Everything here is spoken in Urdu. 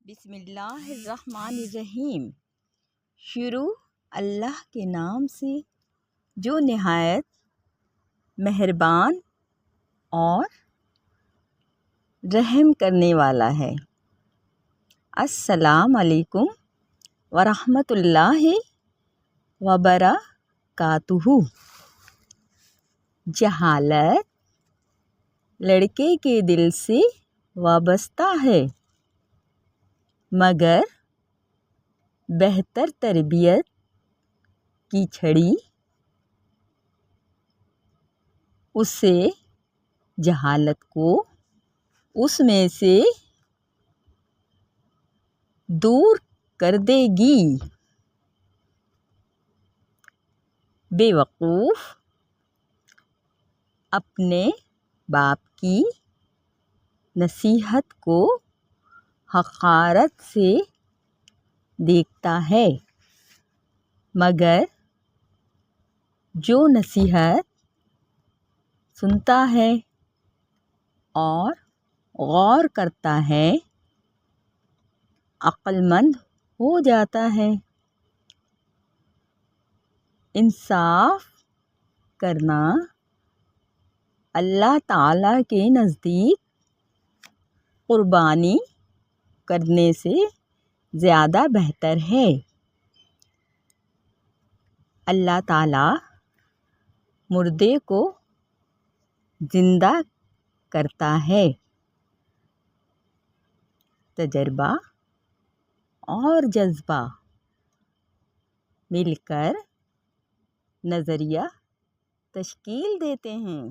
بسم اللہ الرحمن الرحیم۔ شروع اللہ کے نام سے جو نہایت مہربان اور رحم کرنے والا ہے۔ السلام علیکم ورحمۃ اللہ وبرکاتہ۔ جہالت لڑکے کے دل سے وابستہ ہے، مگر بہتر تربیت کی چھڑی اسے جہالت کو اس میں سے دور کر دے گی۔ بے وقوف اپنے باپ کی نصیحت کو حقارت سے دیکھتا ہے، مگر جو نصیحت سنتا ہے اور غور کرتا ہے عقل مند ہو جاتا ہے۔ انصاف کرنا اللہ تعالیٰ کے نزدیک قربانی کرنے سے زیادہ بہتر ہے۔ اللہ تعالیٰ مردے کو زندہ کرتا ہے۔ تجربہ اور جذبہ مل کر نظریہ تشکیل دیتے ہیں۔